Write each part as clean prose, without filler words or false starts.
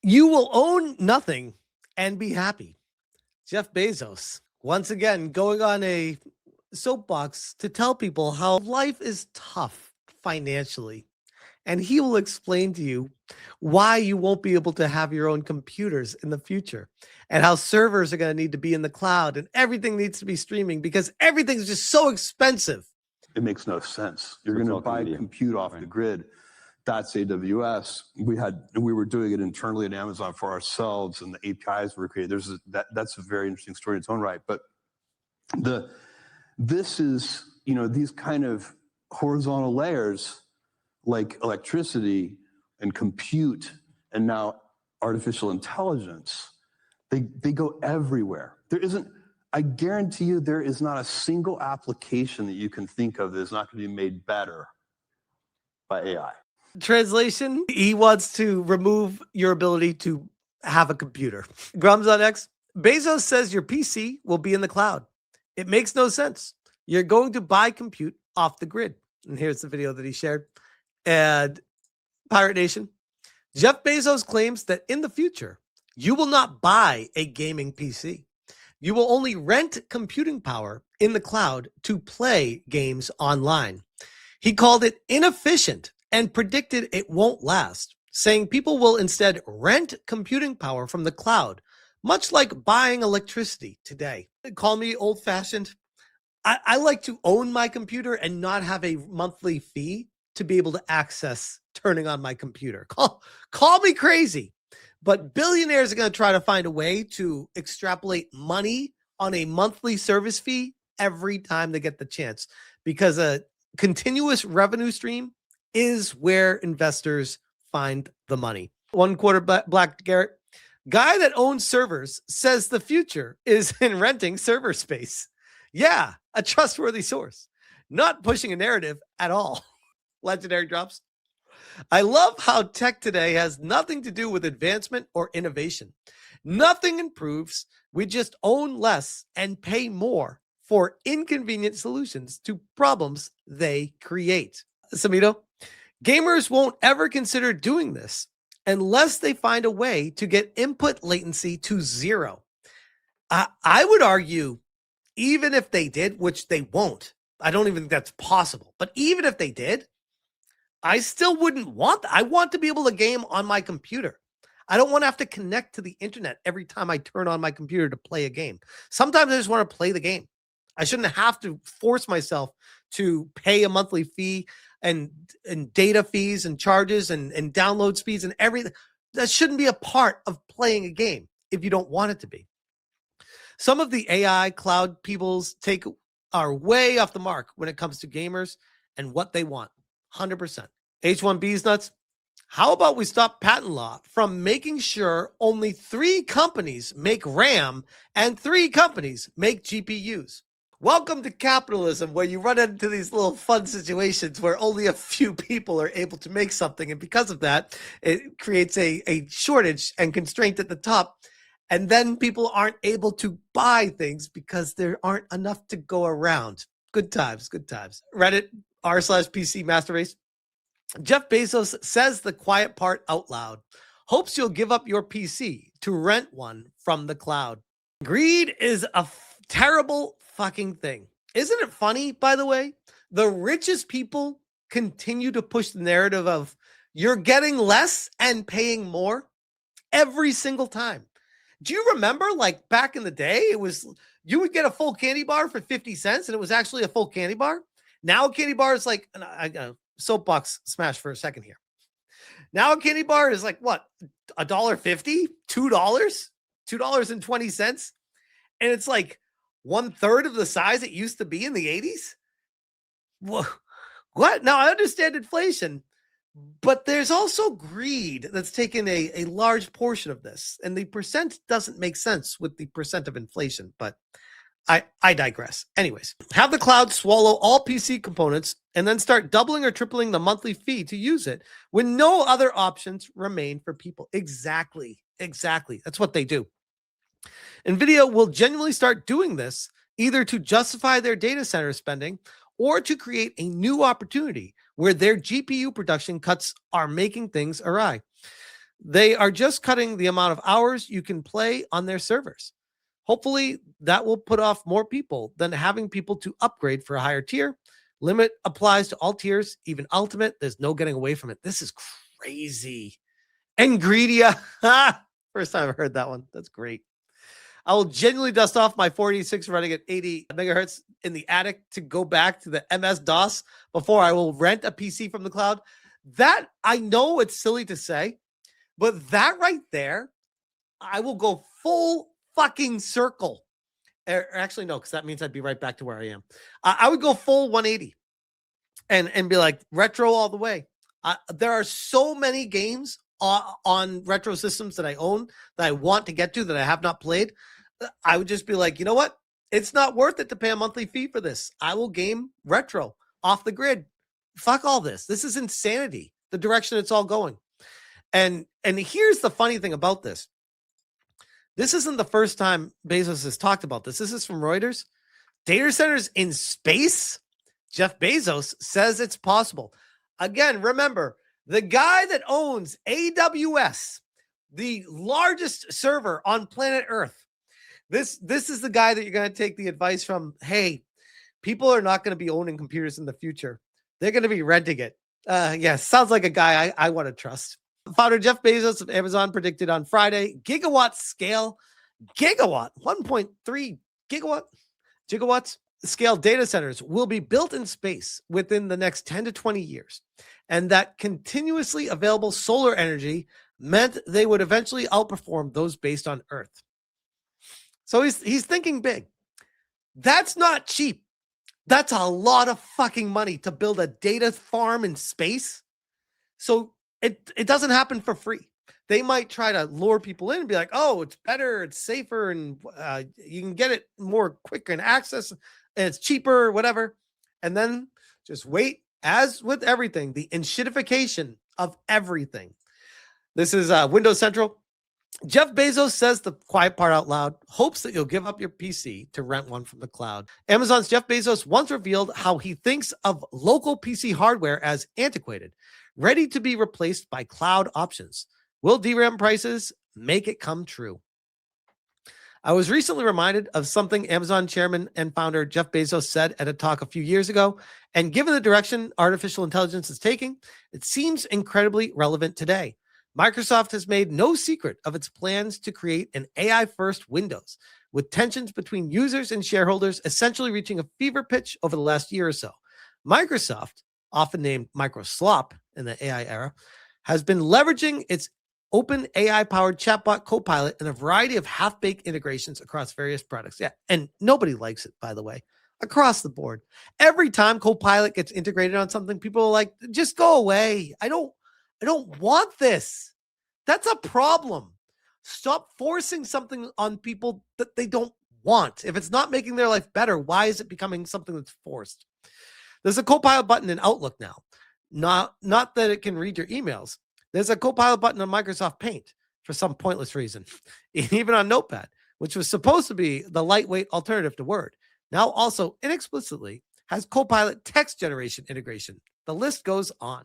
You will own nothing and be happy. Jeff Bezos, once again, going on a soapbox to tell people how life is tough financially. And he will explain to you why you won't be able to have your own computers in the future and how servers are going to need to be in the cloud and everything needs to be streaming because everything's just so expensive. It makes no sense. You're going to buy compute off the grid. That's AWS. We were doing it internally at Amazon for ourselves, and the APIs were created. That's a very interesting story in its own right. But this is, these kind of horizontal layers like electricity and compute and now artificial intelligence, they go everywhere. I guarantee you there is not a single application that you can think of that is not going to be made better by AI. Translation, he wants to remove your ability to have a computer. Grums on X, Bezos says your PC will be in the cloud. It makes no sense. You're going to buy compute off the grid. And here's the video that he shared. And Pirate Nation, Jeff Bezos claims that in the future, you will not buy a gaming PC. You will only rent computing power in the cloud to play games online. He called it inefficient and predicted it won't last, saying people will instead rent computing power from the cloud, much like buying electricity today. Call me old-fashioned. I like to own my computer and not have a monthly fee to be able to access turning on my computer. Call me crazy. But billionaires are going to try to find a way to extrapolate money on a monthly service fee every time they get the chance, because a continuous revenue stream is where investors find the money. One quarter black Garrett, guy that owns servers says the future is in renting server space. Yeah, a trustworthy source, not pushing a narrative at all. Legendary drops. I love how tech today has nothing to do with advancement or innovation. Nothing improves. We just own less and pay more for inconvenient solutions to problems they create. Samito, gamers won't ever consider doing this unless they find a way to get input latency to zero. I would argue, even if they did, which they won't, I don't even think that's possible, but even if they did, I still wouldn't want that. I want to be able to game on my computer. I don't want to have to connect to the internet every time I turn on my computer to play a game. Sometimes I just want to play the game. I shouldn't have to force myself to pay a monthly fee and data fees and charges and download speeds and everything. That shouldn't be a part of playing a game if you don't want it to be. Some of the AI cloud people's take are way off the mark when it comes to gamers and what they want. 100%. H1B's nuts. How about we stop patent law from making sure only 3 companies make RAM and 3 companies make GPUs? Welcome to capitalism, where you run into these little fun situations where only a few people are able to make something. And because of that, it creates a shortage and constraint at the top. And then people aren't able to buy things because there aren't enough to go around. Good times, good times. Reddit r/PC Master Race. Jeff Bezos says the quiet part out loud. Hopes you'll give up your PC to rent one from the cloud. Greed is a terrible fucking thing. Isn't it funny, by the way? The richest people continue to push the narrative of you're getting less and paying more every single time. Do you remember, like back in the day, it was you would get a full candy bar for 50 cents and it was actually a full candy bar? Now a candy bar is like, I soapbox smash for a second here. Now a candy bar is like what? $1.50? $2? $2.20? And it's like 1/3 of the size it used to be in the 80s? What? Now I understand inflation, but there's also greed that's taken a large portion of this. And the percent doesn't make sense with the percent of inflation, but I digress. Anyways, have the cloud swallow all PC components and then start doubling or tripling the monthly fee to use it when no other options remain for people. Exactly. That's what they do. NVIDIA will genuinely start doing this either to justify their data center spending or to create a new opportunity where their GPU production cuts are making things awry. They are just cutting the amount of hours you can play on their servers. Hopefully, that will put off more people than having people to upgrade for a higher tier. Limit applies to all tiers, even ultimate. There's no getting away from it. This is crazy. Ingredia. First time I've heard that one. That's great. I will genuinely dust off my 486 running at 80 megahertz in the attic to go back to the MS-DOS before I will rent a PC from the cloud. That, I know it's silly to say, but that right there, I will go full fucking circle. Actually, no, because that means I'd be right back to where I am. I would go full 180 and be like retro all the way. There are so many games on retro systems that I own that I want to get to that I have not played. I would just be like, you know what? It's not worth it to pay a monthly fee for this. I will game retro off the grid. Fuck all this. This is insanity, the direction it's all going. And here's the funny thing about this. This isn't the first time Bezos has talked about this. This is from Reuters. Data centers in space? Jeff Bezos says it's possible. Again, remember, the guy that owns AWS, the largest server on planet Earth, this is the guy that you're going to take the advice from. Hey, people are not going to be owning computers in the future. They're going to be renting it. Sounds like a guy I want to trust. Founder Jeff Bezos of Amazon predicted on Friday, gigawatt scale, 1.3 gigawatts scale data centers will be built in space within the next 10 to 20 years. And that continuously available solar energy meant they would eventually outperform those based on Earth. So he's thinking big. That's not cheap. That's a lot of fucking money to build a data farm in space. So it doesn't happen for free. They might try to lure people in and be like, oh, it's better, it's safer, and you can get it more quicker in access, and it's cheaper, whatever. And then just wait. As with everything, the enshittification of everything. This is Windows Central. Jeff Bezos says the quiet part out loud, hopes that you'll give up your PC to rent one from the cloud. Amazon's Jeff Bezos once revealed how he thinks of local PC hardware as antiquated, ready to be replaced by cloud options. Will DRAM prices make it come true? I was recently reminded of something Amazon chairman and founder Jeff Bezos said at a talk a few years ago, and given the direction artificial intelligence is taking, it seems incredibly relevant today. Microsoft has made no secret of its plans to create an AI-first Windows, with tensions between users and shareholders essentially reaching a fever pitch over the last year or so. Microsoft, often named Microslop in the AI era, has been leveraging its open AI-powered chatbot Copilot in a variety of half-baked integrations across various products. Yeah, and nobody likes it, by the way, across the board. Every time Copilot gets integrated on something, people are like, just go away. I don't want this. That's a problem. Stop forcing something on people that they don't want. If it's not making their life better, why is it becoming something that's forced? There's a Copilot button in Outlook now. Not that it can read your emails. There's a Copilot button on Microsoft Paint for some pointless reason, even on Notepad, which was supposed to be the lightweight alternative to Word. Now also inexplicitly has Copilot text generation integration. The list goes on.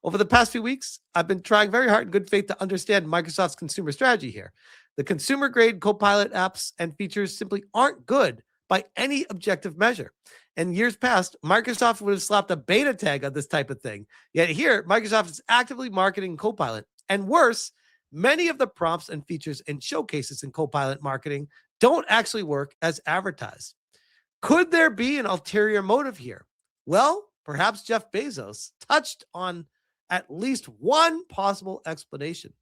Over the past few weeks, I've been trying very hard in good faith to understand Microsoft's consumer strategy here. The consumer-grade Copilot apps and features simply aren't good by any objective measure. In years past, Microsoft would have slapped a beta tag on this type of thing. Yet here, Microsoft is actively marketing Copilot. And worse, many of the prompts and features and showcases in Copilot marketing don't actually work as advertised. Could there be an ulterior motive here? Well, perhaps Jeff Bezos touched on at least one possible explanation.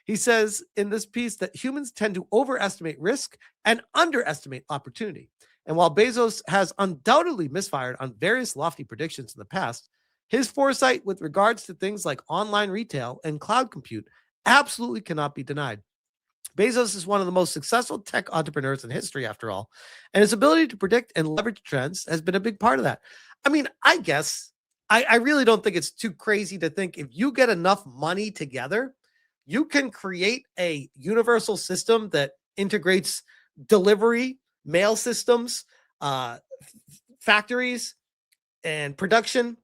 He says in this piece that humans tend to overestimate risk and underestimate opportunity. And while Bezos has undoubtedly misfired on various lofty predictions in the past, his foresight with regards to things like online retail and cloud compute absolutely cannot be denied. Bezos is one of the most successful tech entrepreneurs in history, after all, and his ability to predict and leverage trends has been a big part of that. I mean, I guess I really don't think it's too crazy to think if you get enough money together, you can create a universal system that integrates delivery, mail systems, factories, and production,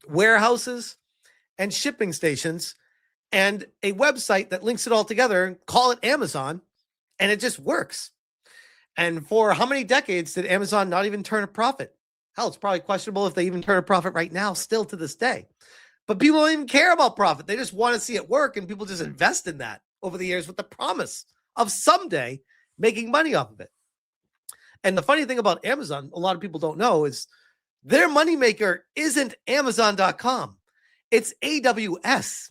warehouses, and shipping stations and a website that links it all together and call it Amazon, and it just works. And for how many decades did Amazon not even turn a profit? Hell, it's probably questionable if they even turn a profit right now, still to this day. But people don't even care about profit. They just want to see it work, and people just invest in that over the years with the promise of someday making money off of it. And the funny thing about Amazon, a lot of people don't know, is their moneymaker isn't Amazon.com. It's AWS.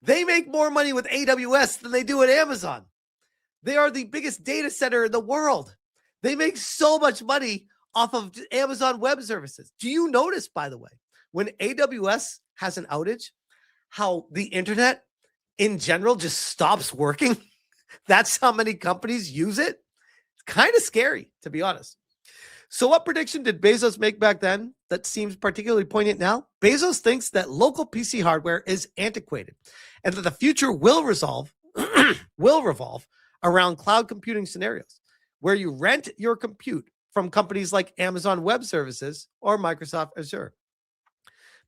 They make more money with AWS than they do at Amazon. They are the biggest data center in the world. They make so much money off of Amazon Web Services. Do you notice, by the way, when AWS has an outage, how the internet in general just stops working? That's how many companies use it. It's kind of scary, to be honest. So what prediction did Bezos make back then that seems particularly poignant now? Bezos thinks that local PC hardware is antiquated and that the future will revolve around cloud computing scenarios where you rent your compute from companies like Amazon Web Services or Microsoft Azure.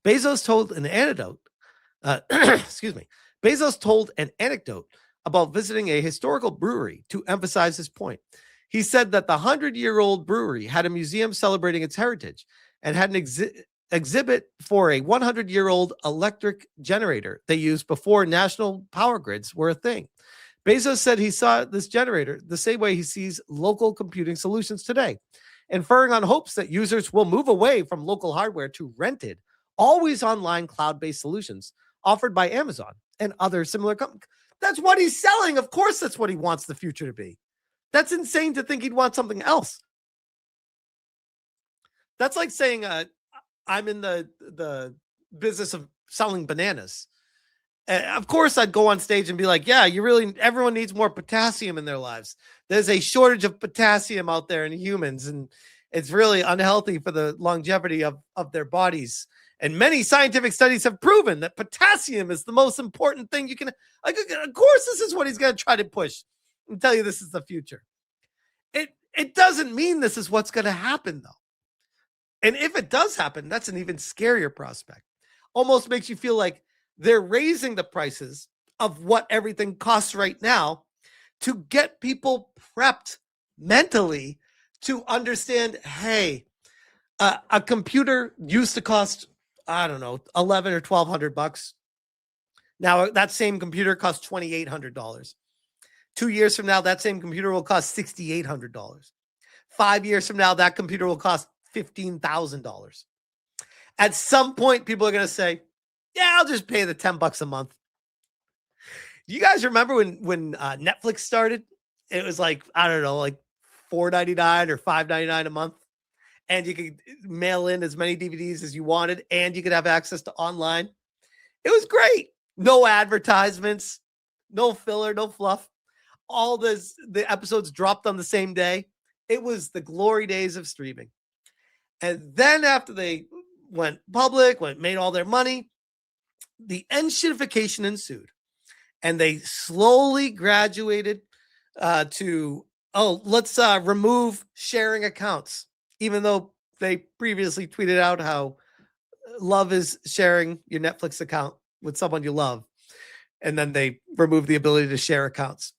Bezos told an anecdote, Bezos told an anecdote about visiting a historical brewery to emphasize his point. He said that the 100-year-old brewery had a museum celebrating its heritage and had an exhibit for a 100-year-old electric generator they used before national power grids were a thing. Bezos said he saw this generator the same way he sees local computing solutions today, inferring on hopes that users will move away from local hardware to rented, always online cloud-based solutions offered by Amazon and other similar companies. That's what he's selling. Of course, that's what he wants the future to be. That's insane to think he'd want something else. That's like saying, I'm in the business of selling bananas. Of course, I'd go on stage and be like, yeah, everyone needs more potassium in their lives. There's a shortage of potassium out there in humans, and it's really unhealthy for the longevity of their bodies. And many scientific studies have proven that potassium is the most important thing you can. Of course, this is what he's going to try to push and tell you this is the future. It doesn't mean this is what's going to happen, though. And if it does happen, that's an even scarier prospect. Almost makes you feel like they're raising the prices of what everything costs right now to get people prepped mentally to understand, hey, a computer used to cost, I don't know, $1,100 or $1,200. Now that same computer costs $2,800. 2 years from now, that same computer will cost $6,800. 5 years from now, that computer will cost $15,000. At some point, people are going to say, yeah, I'll just pay the $10 a month. Do you guys remember when Netflix started? It was like, I don't know, like $4.99 or $5.99 a month. And you could mail in as many DVDs as you wanted, and you could have access to online. It was great. No advertisements, no filler, no fluff. All the episodes dropped on the same day. It was the glory days of streaming. And then after they went public, made all their money, the enshittification ensued. And they slowly graduated to, let's remove sharing accounts, even though they previously tweeted out how love is sharing your Netflix account with someone you love. And then they removed the ability to share accounts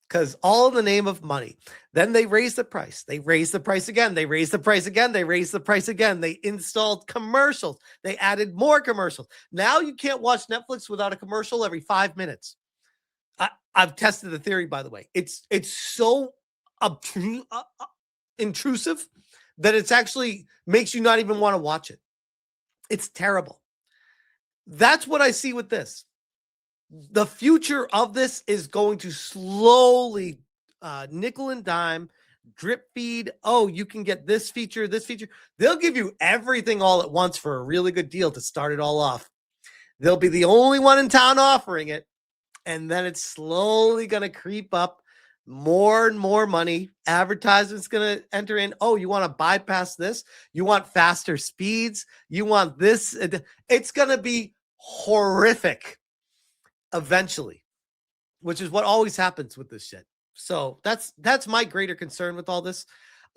because all in the name of money. Then they raised the price. They raised the price again. They raised the price again. They raised the price again. They installed commercials. They added more commercials. Now you can't watch Netflix without a commercial every 5 minutes. I've tested the theory, by the way. It's so intrusive that it's actually makes you not even want to watch it. It's terrible. That's what I see with this. The future of this is going to slowly nickel and dime, drip feed. Oh, you can get this feature, this feature. They'll give you everything all at once for a really good deal to start it all off. They'll be the only one in town offering it. And then it's slowly going to creep up, more and more money. Advertisements going to enter in. Oh, you want to bypass this? You want faster speeds? You want this? It's going to be horrific eventually, which is what always happens with this shit. So that's my greater concern with all this.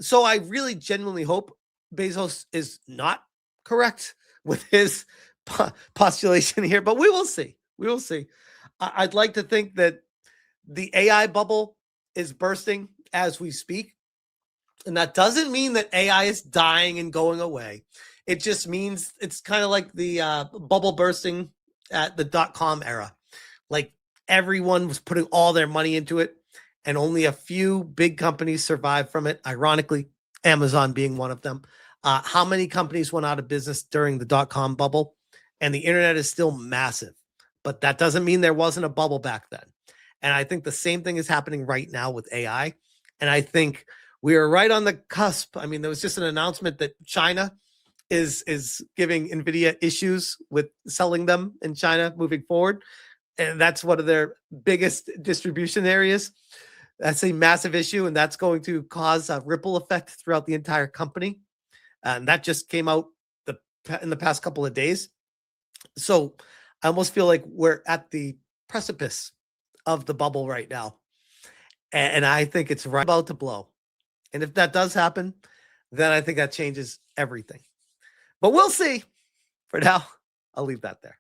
So I really genuinely hope Bezos is not correct with his postulation here, but we will see. We will see. I'd like to think that the AI bubble is bursting as we speak. And that doesn't mean that AI is dying and going away. It just means it's kind of like the bubble bursting at the .com era. Like everyone was putting all their money into it, and only a few big companies survived from it. Ironically, Amazon being one of them. How many companies went out of business during the .com bubble? And the internet is still massive, but that doesn't mean there wasn't a bubble back then. And I think the same thing is happening right now with AI. And I think we are right on the cusp. I mean, there was just an announcement that China is giving NVIDIA issues with selling them in China moving forward. And that's one of their biggest distribution areas. That's a massive issue, and that's going to cause a ripple effect throughout the entire company. And that just came out in the past couple of days. So I almost feel like we're at the precipice of the bubble right now. And I think it's right about to blow. And if that does happen, then I think that changes everything. But we'll see. For now, I'll leave that there.